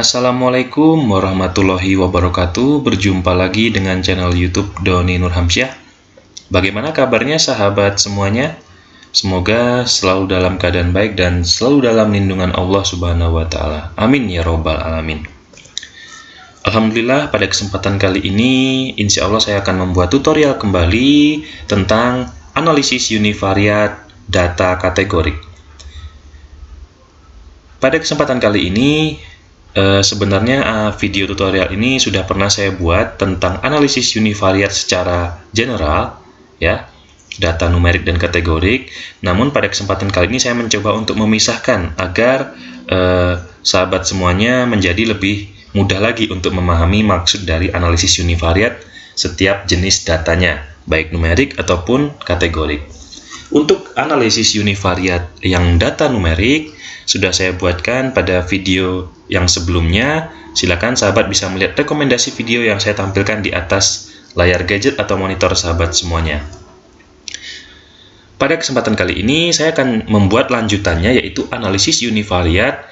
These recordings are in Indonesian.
Assalamualaikum warahmatullahi wabarakatuh. Berjumpa lagi dengan channel YouTube Doni Nurhamsyah. Bagaimana kabarnya sahabat semuanya? Semoga selalu dalam keadaan baik dan selalu dalam lindungan Allah Subhanahu wa taala. Amin ya robbal alamin. Alhamdulillah, pada kesempatan kali ini insya Allah saya akan membuat tutorial kembali tentang analisis univariat data kategorik. Pada kesempatan kali ini sebenarnya video tutorial ini sudah pernah saya buat tentang analisis univariat secara general, ya, data numerik dan kategorik. Namun pada kesempatan kali ini saya mencoba untuk memisahkan agar sahabat semuanya menjadi lebih mudah lagi untuk memahami maksud dari analisis univariat setiap jenis datanya, baik numerik ataupun kategorik. Untuk analisis univariat yang data numerik sudah saya buatkan pada video yang sebelumnya. Silakan sahabat bisa melihat rekomendasi video yang saya tampilkan di atas layar gadget atau monitor sahabat semuanya. Pada kesempatan kali ini saya akan membuat lanjutannya, yaitu analisis univariat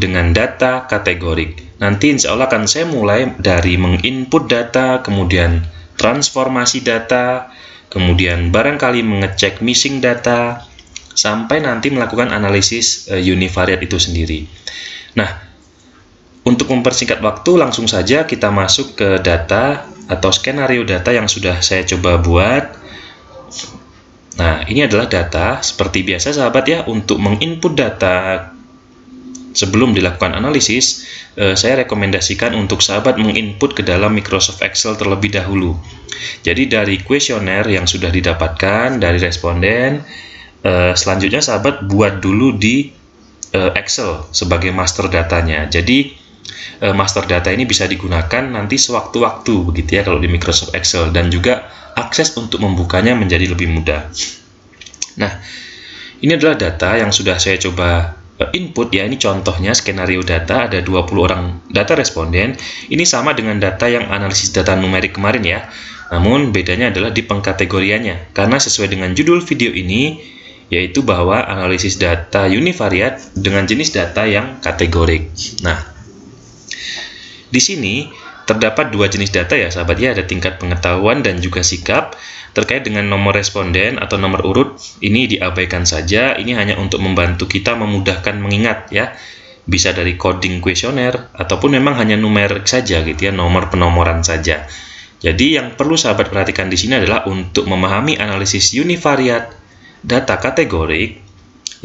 dengan data kategorik. Nanti insya Allah akan saya mulai dari menginput data, kemudian transformasi data, kemudian barangkali mengecek missing data, sampai nanti melakukan analisis univariat itu sendiri. Nah, untuk mempersingkat waktu, langsung saja kita masuk ke data atau skenario data yang sudah saya coba buat. Nah, ini adalah data. Seperti biasa sahabat ya, untuk menginput data sebelum dilakukan analisis, saya rekomendasikan untuk sahabat menginput ke dalam Microsoft Excel terlebih dahulu. Jadi dari kuesioner yang sudah didapatkan dari responden, selanjutnya sahabat buat dulu di Excel sebagai master datanya. Jadi master data ini bisa digunakan nanti sewaktu-waktu begitu ya kalau di Microsoft Excel, dan juga akses untuk membukanya menjadi lebih mudah. Nah, ini adalah data yang sudah saya coba input ya. Ini contohnya skenario data, ada 20 orang data responden. Ini sama dengan data yang analisis data numerik kemarin ya. Namun bedanya adalah di pengkategoriannya, karena sesuai dengan judul video ini, yaitu bahwa analisis data univariat dengan jenis data yang kategorik. Nah, di sini terdapat dua jenis data ya sahabat ya, ada tingkat pengetahuan dan juga sikap. Terkait dengan nomor responden atau nomor urut, ini diabaikan saja. Ini hanya untuk membantu kita memudahkan mengingat ya. Bisa dari coding kuesioner ataupun memang hanya numerik saja gitu ya, nomor penomoran saja. Jadi yang perlu sahabat perhatikan di sini adalah untuk memahami analisis univariat data kategorik,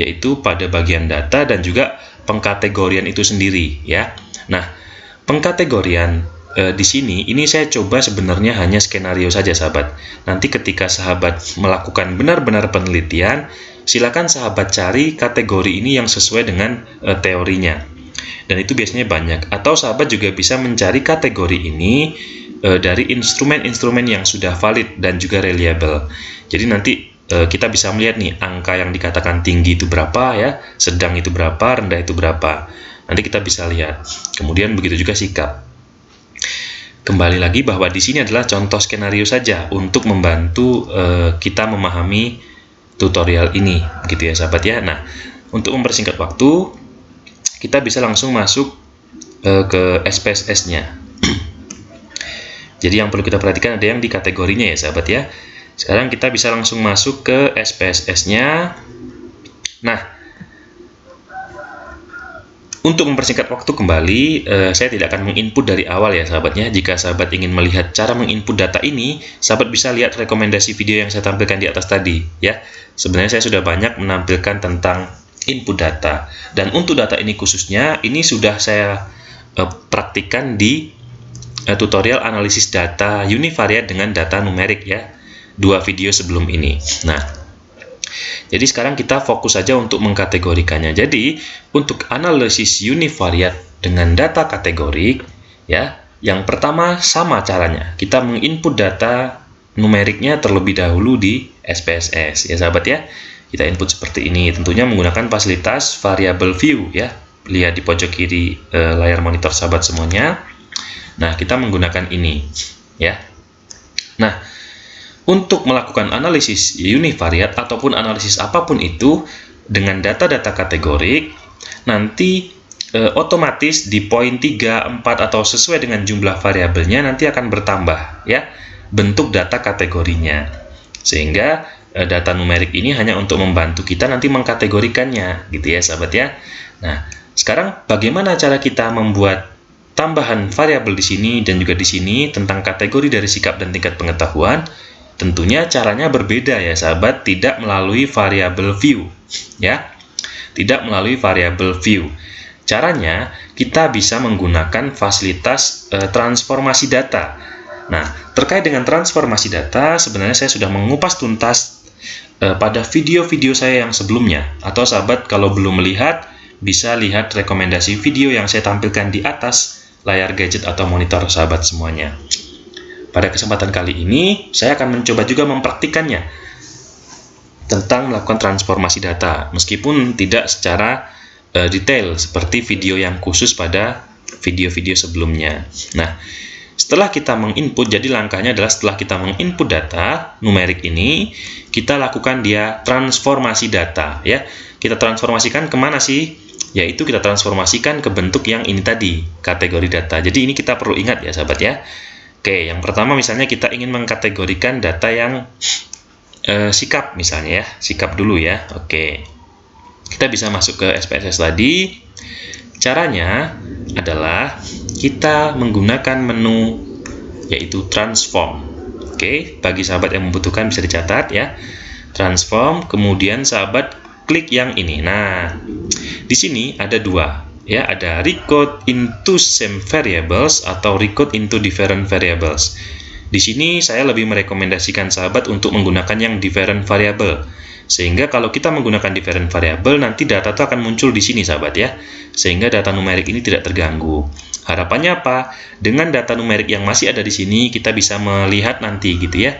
yaitu pada bagian data dan juga pengkategorian itu sendiri ya. Nah, pengkategorian di sini ini saya coba sebenarnya hanya skenario saja sahabat. Nanti ketika sahabat melakukan benar-benar penelitian, silakan sahabat cari kategori ini yang sesuai dengan teorinya. Dan itu biasanya banyak. Atau sahabat juga bisa mencari kategori ini dari instrumen-instrumen yang sudah valid dan juga reliable. Jadi nanti kita bisa melihat nih angka yang dikatakan tinggi itu berapa ya, sedang itu berapa, rendah itu berapa. Nanti kita bisa lihat. Kemudian begitu juga sikap. Kembali lagi bahwa di sini adalah contoh skenario saja untuk membantu kita memahami tutorial ini, gitu ya sahabat ya. Nah, untuk mempersingkat waktu, kita bisa langsung masuk ke SPSS-nya. Jadi yang perlu kita perhatikan ada yang di kategorinya ya sahabat ya. Sekarang kita bisa langsung masuk ke SPSS-nya. Nah, untuk mempersingkat waktu kembali, saya tidak akan menginput dari awal ya sahabatnya. Jika sahabat ingin melihat cara menginput data ini, sahabat bisa lihat rekomendasi video yang saya tampilkan di atas tadi ya. Sebenarnya saya sudah banyak menampilkan tentang input data, dan untuk data ini khususnya ini sudah saya praktikkan di tutorial analisis data univariat dengan data numerik ya, 2 video sebelum ini. Nah, jadi sekarang kita fokus saja untuk mengkategorikannya. Jadi untuk analisis univariat dengan data kategorik ya, yang pertama sama caranya. Kita menginput data numeriknya terlebih dahulu di SPSS ya sahabat ya. Kita input seperti ini, tentunya menggunakan fasilitas variable view ya. Lihat di pojok kiri layar monitor sahabat semuanya. Nah, kita menggunakan ini ya. Nah, untuk melakukan analisis univariat ataupun analisis apapun itu dengan data-data kategorik, nanti otomatis di poin 3, 4 atau sesuai dengan jumlah variabelnya nanti akan bertambah ya bentuk data kategorinya. Sehingga data numerik ini hanya untuk membantu kita nanti mengkategorikannya gitu ya sahabat ya. Nah, sekarang bagaimana cara kita membuat tambahan variabel di sini dan juga di sini tentang kategori dari sikap dan tingkat pengetahuan? Tentunya caranya berbeda ya sahabat, tidak melalui variabel view ya. Tidak melalui variabel view. Caranya kita bisa menggunakan fasilitas transformasi data. Nah, terkait dengan transformasi data sebenarnya saya sudah mengupas tuntas pada video-video saya yang sebelumnya, atau sahabat kalau belum melihat bisa lihat rekomendasi video yang saya tampilkan di atas layar gadget atau monitor sahabat semuanya. Pada kesempatan kali ini saya akan mencoba juga mempraktikannya tentang melakukan transformasi data, meskipun tidak secara detail seperti video yang khusus pada video-video sebelumnya. Nah, setelah kita menginput, jadi langkahnya adalah setelah kita menginput data numerik ini, kita lakukan dia transformasi data ya. Kita transformasikan kemana sih? Yaitu kita transformasikan ke bentuk yang ini tadi, kategori data. Jadi ini kita perlu ingat ya sahabat ya. Oke, yang pertama misalnya kita ingin mengkategorikan data yang sikap misalnya ya, sikap dulu ya. Oke, kita bisa masuk ke SPSS tadi. Caranya adalah kita menggunakan menu yaitu transform. Oke, bagi sahabat yang membutuhkan bisa dicatat ya. Transform, kemudian sahabat klik yang ini. Nah, di sini ada dua ya, ada record into same variables atau record into different variables. Di sini saya lebih merekomendasikan sahabat untuk menggunakan yang different variable. Sehingga kalau kita menggunakan different variable, nanti data itu akan muncul di sini sahabat ya. Sehingga data numerik ini tidak terganggu. Harapannya apa? Dengan data numerik yang masih ada di sini, kita bisa melihat nanti gitu ya.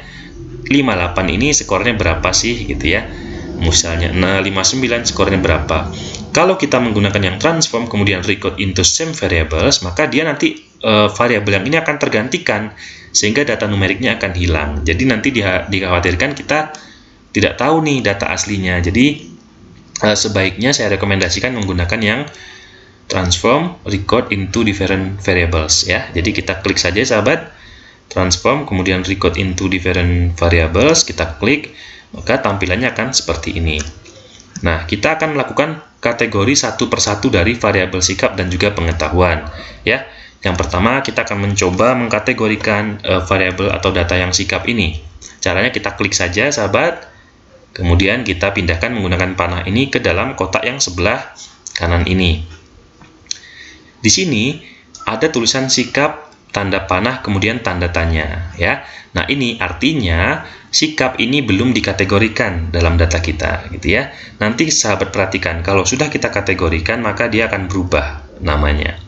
58 ini skornya berapa sih gitu ya. Misalnya 59 skornya berapa. Kalau kita menggunakan yang transform kemudian record into same variables, maka dia nanti variabel yang ini akan tergantikan sehingga data numeriknya akan hilang. Jadi nanti dikhawatirkan kita tidak tahu nih data aslinya. Jadi sebaiknya saya rekomendasikan menggunakan yang transform record into different variables ya. Jadi kita klik saja sahabat, transform kemudian record into different variables, kita klik, maka tampilannya akan seperti ini. Nah, kita akan melakukan kategori satu persatu dari variabel sikap dan juga pengetahuan ya. Yang pertama kita akan mencoba mengkategorikan variabel atau data yang sikap ini. Caranya kita klik saja sahabat. Kemudian kita pindahkan menggunakan panah ini ke dalam kotak yang sebelah kanan ini. Di sini ada tulisan sikap, tanda panah, kemudian tanda tanya ya. Nah, ini artinya sikap ini belum dikategorikan dalam data kita gitu ya. Nanti sahabat perhatikan, kalau sudah kita kategorikan maka dia akan berubah namanya.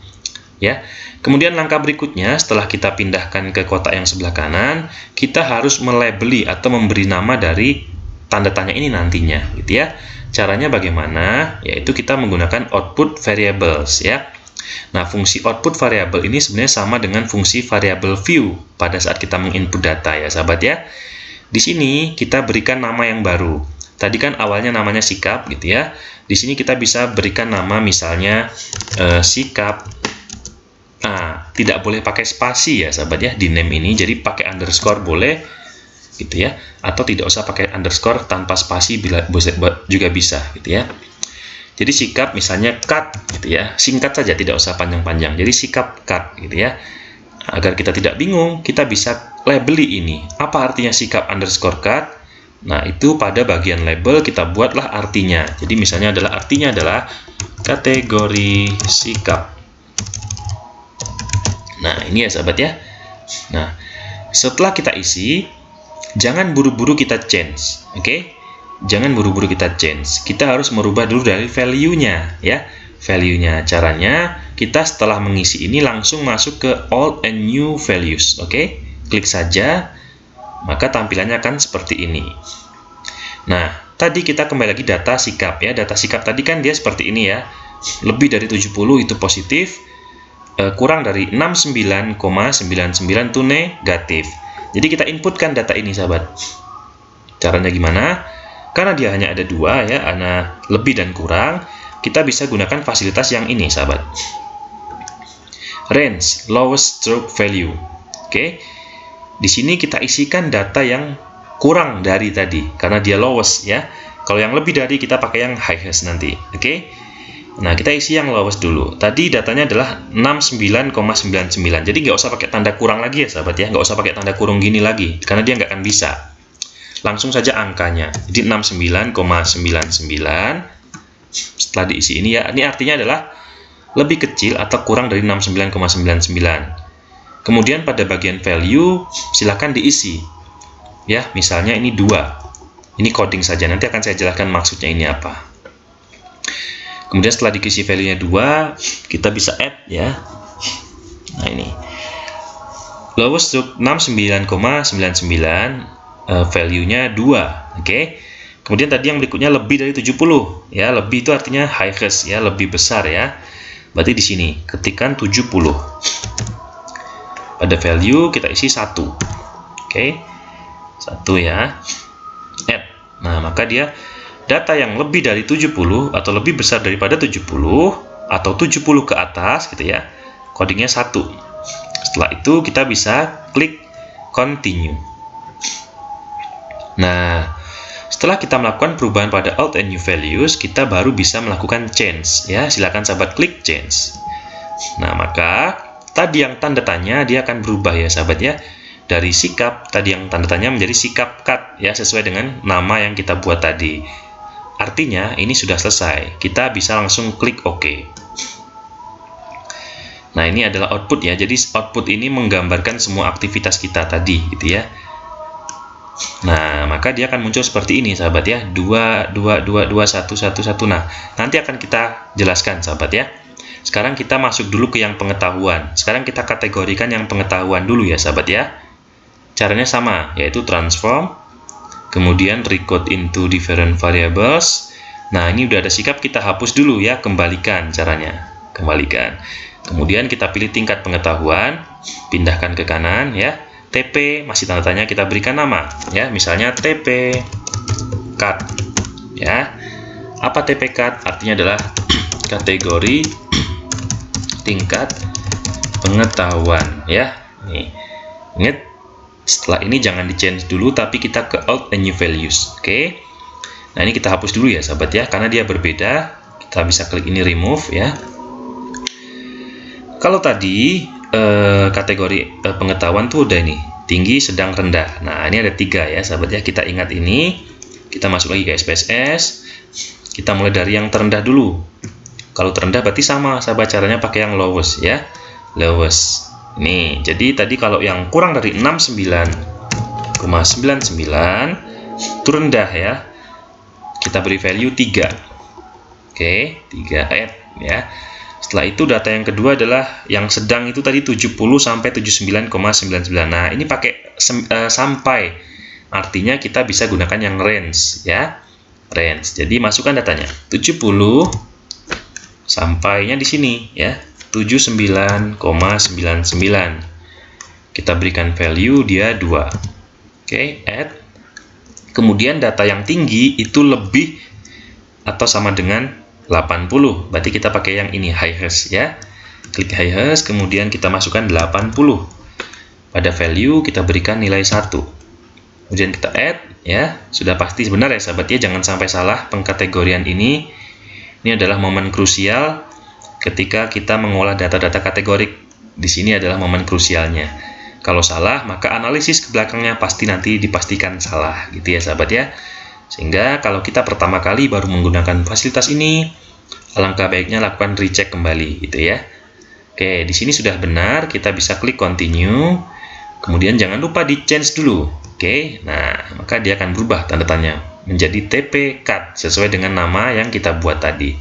Ya. Kemudian langkah berikutnya setelah kita pindahkan ke kotak yang sebelah kanan, kita harus melabeli atau memberi nama dari tanda tanya ini nantinya gitu ya. Caranya bagaimana? Yaitu kita menggunakan output variables ya. Nah, fungsi output variable ini sebenarnya sama dengan fungsi variable view pada saat kita menginput data ya sahabat ya. Di sini kita berikan nama yang baru. Tadi kan awalnya namanya sikap gitu ya. Di sini kita bisa berikan nama misalnya sikap. Nah, tidak boleh pakai spasi ya sahabat ya di name ini. Jadi pakai underscore boleh gitu ya, atau tidak usah pakai underscore, tanpa spasi juga bisa gitu ya. Jadi sikap misalnya cut gitu ya, singkat saja, tidak usah panjang-panjang. Jadi sikap cut gitu ya. Agar kita tidak bingung, kita bisa labeli ini. Apa artinya sikap underscore cut? Nah, itu pada bagian label kita buatlah artinya. Jadi misalnya artinya adalah kategori sikap. Nah, ini ya sahabat ya. Nah, setelah kita isi, jangan buru-buru kita change, oke? Jangan buru-buru kita change. Kita harus merubah dulu dari value-nya, ya. Value-nya, caranya kita setelah mengisi ini langsung masuk ke old and new values, oke? Klik saja, maka tampilannya akan seperti ini. Nah, tadi kita kembali lagi data sikap, ya. Data sikap tadi kan dia seperti ini ya. Lebih dari 70 itu positif, kurang dari 69,99 itu negatif. Jadi kita inputkan data ini sahabat. Caranya gimana? Karena dia hanya ada dua ya, lebih dan kurang, kita bisa gunakan fasilitas yang ini, sahabat. Range, lowest stroke value. Oke. Di sini kita isikan data yang kurang dari tadi, karena dia lowest ya. Kalau yang lebih dari, kita pakai yang highest nanti. Oke. Nah, kita isi yang lowest dulu. Tadi datanya adalah 69,99. Jadi nggak usah pakai tanda kurang lagi ya, sahabat ya. Nggak usah pakai tanda kurung gini lagi, karena dia nggak akan bisa. Langsung saja angkanya. Jadi 69,99. Setelah diisi ini ya, ini artinya adalah lebih kecil atau kurang dari 69,99. Kemudian pada bagian value, silakan diisi. Ya, misalnya ini 2. Ini coding saja. Nanti akan saya jelaskan maksudnya ini apa. Kemudian setelah diisi value-nya 2, kita bisa add ya. Nah, ini. Lowest stroke 69,99, value-nya 2. Oke. Kemudian tadi yang berikutnya lebih dari 70 ya. Lebih itu artinya highest ya, lebih besar ya. Berarti di sini ketikkan 70. Pada value kita isi 1. Oke. 1 ya. Add. Nah, maka dia data yang lebih dari 70 atau lebih besar daripada 70 atau 70 ke atas gitu ya, codingnya 1. Setelah itu kita bisa klik continue. Nah, setelah kita melakukan perubahan pada old and new values, kita baru bisa melakukan change ya. Silakan sahabat klik change. Nah, maka tadi yang tanda tanya dia akan berubah ya, sahabat ya. Dari sikap tadi yang tanda tanya menjadi sikap cut ya, sesuai dengan nama yang kita buat tadi. Artinya ini sudah selesai. Kita bisa langsung klik OK. Nah, ini adalah output ya. Jadi output ini menggambarkan semua aktivitas kita tadi gitu ya. Nah, maka dia akan muncul seperti ini, sahabat ya. 2 2 2 2 1 1 1. Nah, nanti akan kita jelaskan, sahabat ya. Sekarang kita masuk dulu ke yang pengetahuan. Sekarang kita kategorikan yang pengetahuan dulu ya, sahabat ya. Caranya sama, yaitu transform, kemudian recode into different variables. Nah, ini udah ada sikap, kita hapus dulu ya, kembalikan caranya. Kembalikan. Kemudian kita pilih tingkat pengetahuan, pindahkan ke kanan ya. TP masih tanda tanya, kita berikan nama ya, misalnya TP cut ya. Apa TP cut? Artinya adalah kategori tingkat pengetahuan ya. Nih. Ingat, setelah ini jangan di change dulu, tapi kita ke old and new values. Oke. Nah, ini kita hapus dulu ya, sahabat ya, karena dia berbeda. Kita bisa klik ini remove ya. Kalau tadi kategori pengetahuan tuh udah ini tinggi, sedang, rendah. Nah, ini ada 3 ya, sahabat ya. Kita ingat ini. Kita masuk lagi ke SPSS. Kita mulai dari yang terendah dulu. Kalau terendah berarti sama, sahabat, caranya pakai yang lowest ya. Lowest. Nih, jadi tadi kalau yang kurang dari 69,99 itu rendah ya. Kita beri value 3. Oke, 3 add ya. Setelah itu data yang kedua adalah yang sedang, itu tadi 70 sampai 79,99. Nah, ini pakai sampai. Artinya kita bisa gunakan yang range ya. Range. Jadi masukkan datanya. 70 sampainya di sini ya. 79,99. Kita berikan value dia 2. Oke, add. Kemudian data yang tinggi itu lebih atau sama dengan 80. Berarti kita pakai yang ini, highest ya. Klik highest, kemudian kita masukkan 80. Pada value kita berikan nilai 1. Kemudian kita add ya. Sudah pasti benar ya, sahabat ya, jangan sampai salah pengkategorian ini. Ini adalah momen krusial ketika kita mengolah data-data kategorik. Di sini adalah momen krusialnya. Kalau salah, maka analisis ke belakangnya pasti nanti dipastikan salah, gitu ya, sahabat ya. Sehingga kalau kita pertama kali baru menggunakan fasilitas ini, alangkah baiknya lakukan recheck kembali, gitu ya. Oke, di sini sudah benar, kita bisa klik continue. Kemudian jangan lupa di change dulu. Oke, nah, maka dia akan berubah tanda tanya menjadi TP cut sesuai dengan nama yang kita buat tadi.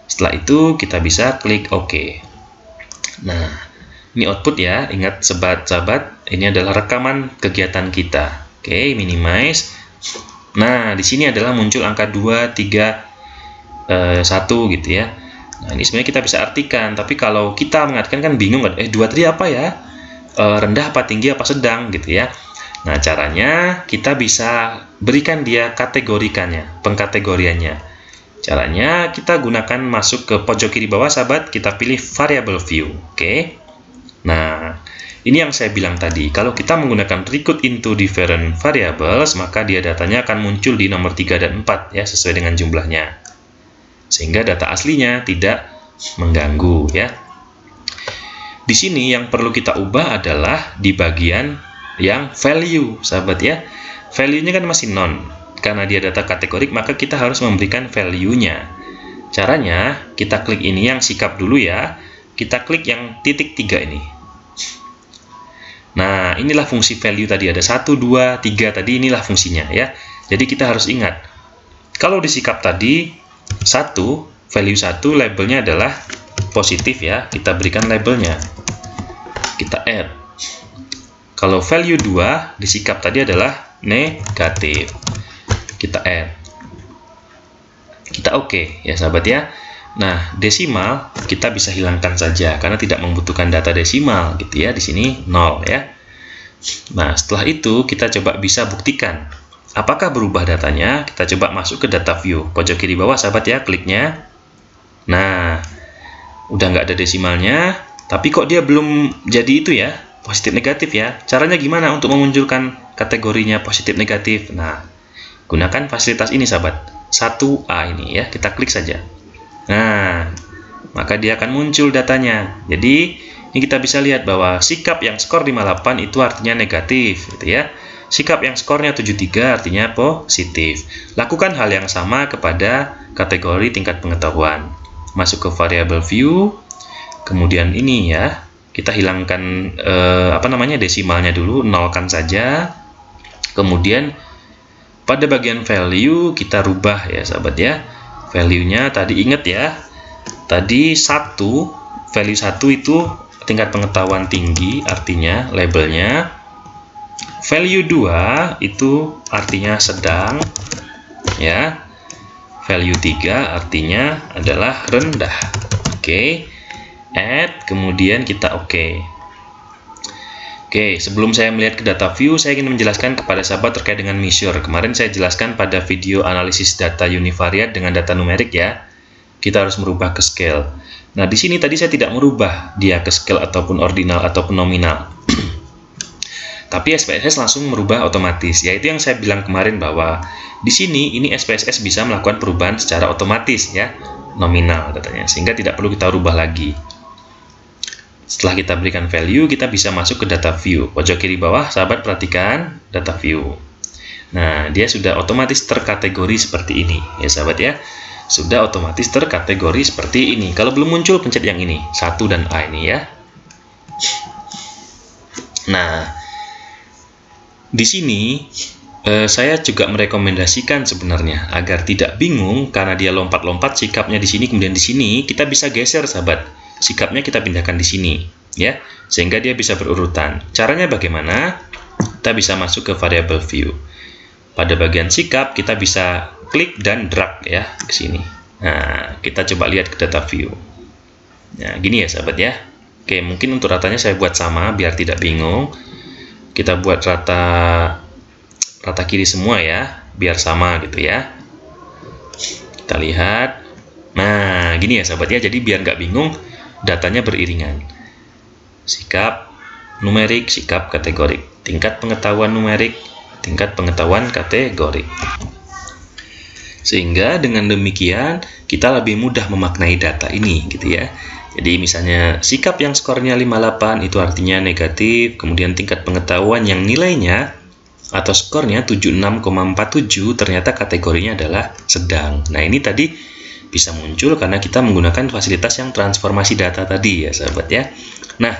Setelah itu kita bisa klik OK. Nah, ini output ya. Ingat sahabat-sahabat, ini adalah rekaman kegiatan kita. Oke, minimize. Nah, di sini adalah muncul angka 2, 3, 1 gitu ya. Nah, ini sebenarnya kita bisa artikan, tapi kalau kita mengartikan kan bingung, 2 tadi apa ya? Rendah apa tinggi apa sedang gitu ya. Nah, caranya kita bisa berikan dia kategorikannya, pengkategoriannya. Caranya kita gunakan masuk ke pojok kiri bawah sahabat, kita pilih variable view. Oke. Nah, ini yang saya bilang tadi, kalau kita menggunakan recruit into different variables, maka dia datanya akan muncul di nomor 3 dan 4 ya, sesuai dengan jumlahnya. Sehingga data aslinya tidak mengganggu ya. Di sini yang perlu kita ubah adalah di bagian yang value, sahabat ya. Value-nya kan masih non. Karena dia data kategorik, maka kita harus memberikan value-nya. Caranya, kita klik ini yang sikap dulu ya. Kita klik yang titik 3 ini. Nah, inilah fungsi value tadi. Ada 1, 2, 3 tadi, inilah fungsinya ya. Jadi kita harus ingat. Kalau di sikap tadi, 1, value 1 labelnya adalah positif ya. Kita berikan labelnya. Kita add. Kalau value 2 di sikap tadi adalah negatif. Kita add. Kita oke ya sahabat ya. Nah, desimal kita bisa hilangkan saja karena tidak membutuhkan data desimal gitu ya. Di sini 0 ya. Nah, setelah itu kita coba bisa buktikan apakah berubah datanya. Kita coba masuk ke data view. Pojok kiri bawah sahabat ya, kliknya. Nah, udah nggak ada desimalnya, tapi kok dia belum jadi itu ya, positif negatif ya. Caranya gimana untuk memunculkan kategorinya positif negatif? Nah, gunakan fasilitas ini sahabat, 1A ini ya, kita klik saja. Nah, maka dia akan muncul datanya. Jadi ini kita bisa lihat bahwa sikap yang skor 58 itu artinya negatif gitu ya. Sikap yang skornya 73 artinya positif. Lakukan hal yang sama kepada kategori tingkat pengetahuan. Masuk ke variable view, kemudian ini ya, kita hilangkan desimalnya dulu, nolkan saja. Kemudian pada bagian value kita rubah ya sahabat ya. Value-nya tadi ingat ya, tadi value 1 itu tingkat pengetahuan tinggi, artinya labelnya. Value 2 itu artinya sedang ya. Value 3 artinya adalah rendah. Oke. Add, kemudian kita oke. Oke, sebelum saya melihat ke data view, saya ingin menjelaskan kepada sahabat terkait dengan measure. Kemarin saya jelaskan pada video analisis data univariate dengan data numerik ya. Kita harus merubah ke scale. Nah, di sini tadi saya tidak merubah dia ke scale ataupun ordinal ataupun nominal. Tapi SPSS langsung merubah otomatis. Yaitu yang saya bilang kemarin bahwa di sini ini SPSS bisa melakukan perubahan secara otomatis ya, nominal datanya, sehingga tidak perlu kita rubah lagi. Setelah kita berikan value, kita bisa masuk ke data view. Pojok kiri bawah, sahabat perhatikan data view. Nah, dia sudah otomatis terkategori seperti ini. Ya, sahabat ya. Sudah otomatis terkategori seperti ini. Kalau belum muncul, pencet yang ini. 1 dan A ini ya. Nah, di sini saya juga merekomendasikan sebenarnya agar tidak bingung karena dia lompat-lompat sikapnya di sini kemudian di sini, kita bisa geser sahabat. Sikapnya kita pindahkan di sini ya, sehingga dia bisa berurutan. Caranya bagaimana? Kita bisa masuk ke variable view. Pada bagian sikap kita bisa klik dan drag ya ke sini. Nah, kita coba lihat ke data view. Nah, gini ya sahabat ya. Oke, mungkin untuk ratanya saya buat sama biar tidak bingung. Kita buat rata kiri semua ya, biar sama gitu ya. Kita lihat. Nah, gini ya sahabat ya. Jadi biar nggak bingung, datanya beriringan. Sikap numerik, sikap kategorik, tingkat pengetahuan numerik, tingkat pengetahuan kategorik. Sehingga dengan demikian kita lebih mudah memaknai data ini gitu ya. Jadi misalnya sikap yang skornya 58 itu artinya negatif, kemudian tingkat pengetahuan yang nilainya atau skornya 76,47 ternyata kategorinya adalah sedang. Nah, ini tadi bisa muncul karena kita menggunakan fasilitas yang transformasi data tadi ya sahabat ya. Nah,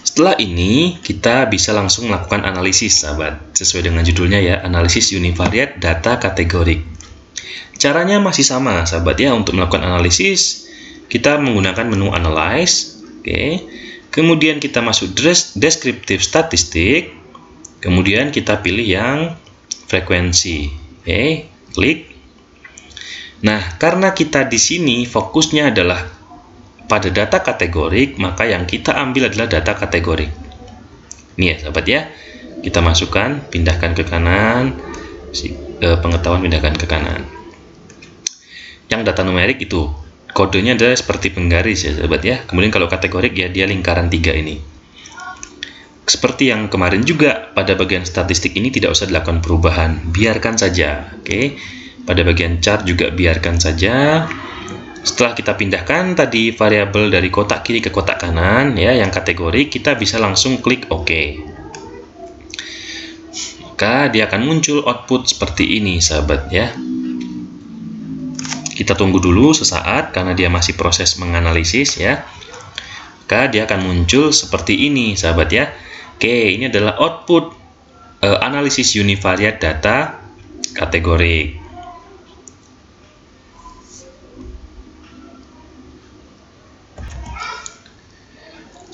setelah ini kita bisa langsung melakukan analisis sahabat, sesuai dengan judulnya ya, analisis univariate data kategorik. Caranya masih sama sahabat ya. Untuk melakukan analisis kita menggunakan menu analyze. Oke. Kemudian kita masuk descriptive statistik, kemudian kita pilih yang frekuensi. Oke, klik. Nah, karena kita di sini fokusnya adalah pada data kategorik, maka yang kita ambil adalah data kategorik. Ini ya, sahabat ya. Kita masukkan, pindahkan ke kanan, pengetahuan pindahkan ke kanan. yang data numerik itu kodenya adalah seperti penggaris ya sahabat ya. Kemudian kalau kategorik ya dia lingkaran 3 ini. Seperti yang kemarin juga, pada bagian statistik ini tidak usah dilakukan perubahan, biarkan saja. Oke. Pada bagian chart juga biarkan saja. Setelah kita pindahkan tadi variabel dari kotak kiri ke kotak kanan ya, yang kategori, kita bisa langsung klik OK. Maka dia akan muncul output seperti ini sahabat ya. Kita tunggu dulu sesaat karena dia masih proses menganalisis ya. Maka dia akan muncul seperti ini sahabat ya. Oke, ini adalah output analisis univariat data kategori.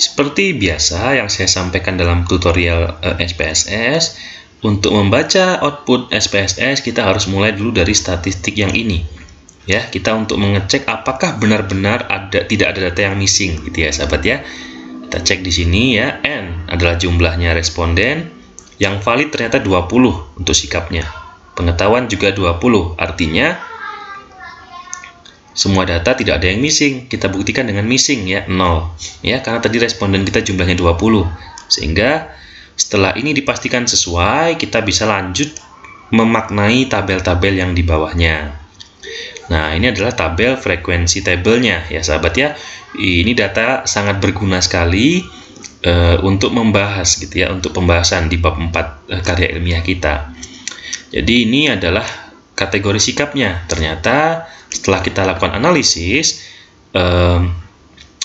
Seperti biasa yang saya sampaikan dalam tutorial SPSS, untuk membaca output SPSS kita harus mulai dulu dari statistik yang ini. Ya, kita untuk mengecek apakah benar-benar tidak ada data yang missing gitu ya sahabat ya. Kita cek di sini ya, N adalah jumlahnya responden, yang valid ternyata 20 untuk sikapnya. Pengetahuan juga 20, artinya semua data tidak ada yang missing. Kita buktikan dengan missing ya, 0. Ya, karena tadi responden kita jumlahnya 20. Sehingga setelah ini dipastikan sesuai, kita bisa lanjut memaknai tabel-tabel yang di bawahnya. Nah, ini adalah tabel frekuensi tabelnya ya sahabat ya. Ini data sangat berguna sekali untuk membahas gitu ya, untuk pembahasan di bab 4 karya ilmiah kita. Jadi ini adalah kategori sikapnya. Ternyata setelah kita lakukan analisis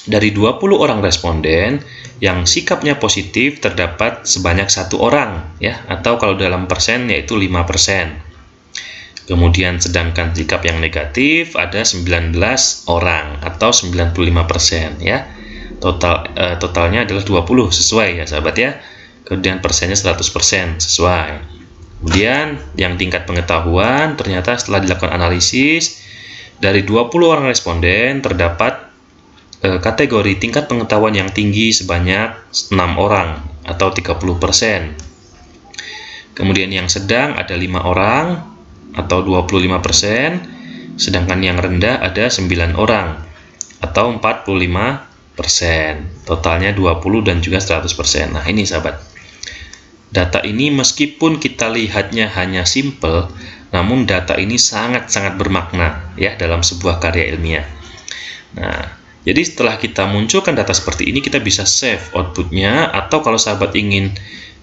dari 20 orang responden yang sikapnya positif terdapat sebanyak 1 orang ya, atau kalau dalam persen yaitu 5%. Kemudian sedangkan sikap yang negatif ada 19 orang atau 95% ya. Totalnya adalah 20 sesuai ya sahabat ya. Kemudian persennya 100% sesuai. Kemudian yang tingkat pengetahuan ternyata setelah dilakukan analisis dari 20 orang responden terdapat kategori tingkat pengetahuan yang tinggi sebanyak 6 orang atau 30%. Kemudian yang sedang ada 5 orang atau 25%, sedangkan yang rendah ada 9 orang atau 45%. Totalnya 20 dan juga 100%. Nah, ini sahabat. Data ini meskipun kita lihatnya hanya simple, namun data ini sangat-sangat bermakna ya dalam sebuah karya ilmiah. Nah, jadi setelah kita munculkan data seperti ini, kita bisa save outputnya, atau kalau sahabat ingin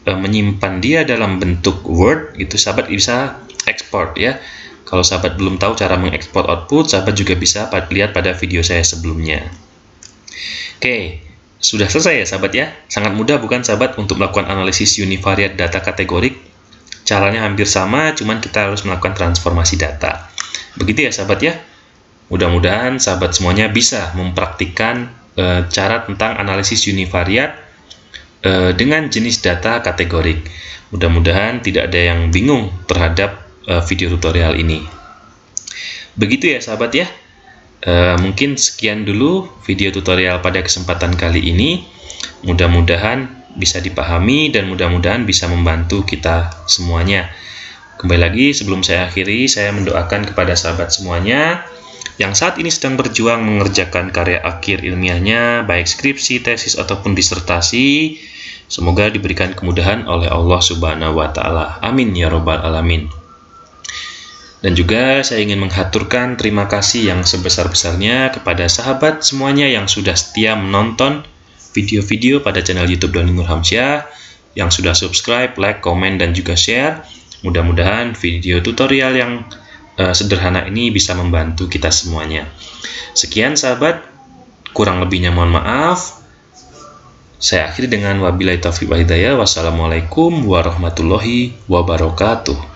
menyimpan dia dalam bentuk Word, itu sahabat bisa ekspor ya. Kalau sahabat belum tahu cara mengekspor output, sahabat juga bisa lihat pada video saya sebelumnya. Oke, sudah selesai ya sahabat ya. Sangat mudah bukan sahabat untuk melakukan analisis univariat data kategorik. Caranya hampir sama, cuman kita harus melakukan transformasi data. Begitu ya sahabat ya. Mudah-mudahan sahabat semuanya bisa mempraktikkan cara tentang analisis univariat dengan jenis data kategorik. Mudah-mudahan tidak ada yang bingung terhadap video tutorial ini. Begitu ya sahabat ya. Mungkin sekian dulu video tutorial pada kesempatan kali ini. Mudah-mudahan bisa dipahami dan mudah-mudahan bisa membantu kita semuanya. Kembali lagi sebelum saya akhiri, saya mendoakan kepada sahabat semuanya yang saat ini sedang berjuang mengerjakan karya akhir ilmiahnya, baik skripsi, tesis ataupun disertasi. Semoga diberikan kemudahan oleh Allah Subhanahu wa Ta'ala. Amin ya Rabbal 'Alamin. Dan juga saya ingin menghaturkan terima kasih yang sebesar-besarnya kepada sahabat semuanya yang sudah setia menonton video-video pada channel YouTube Doni Nurhamsyah, yang sudah subscribe, like, komen, dan juga share. Mudah-mudahan video tutorial yang sederhana ini bisa membantu kita semuanya. Sekian sahabat, kurang lebihnya mohon maaf. Saya akhiri dengan wabillahi taufiq wal hidayah. Wassalamualaikum warahmatullahi wabarakatuh.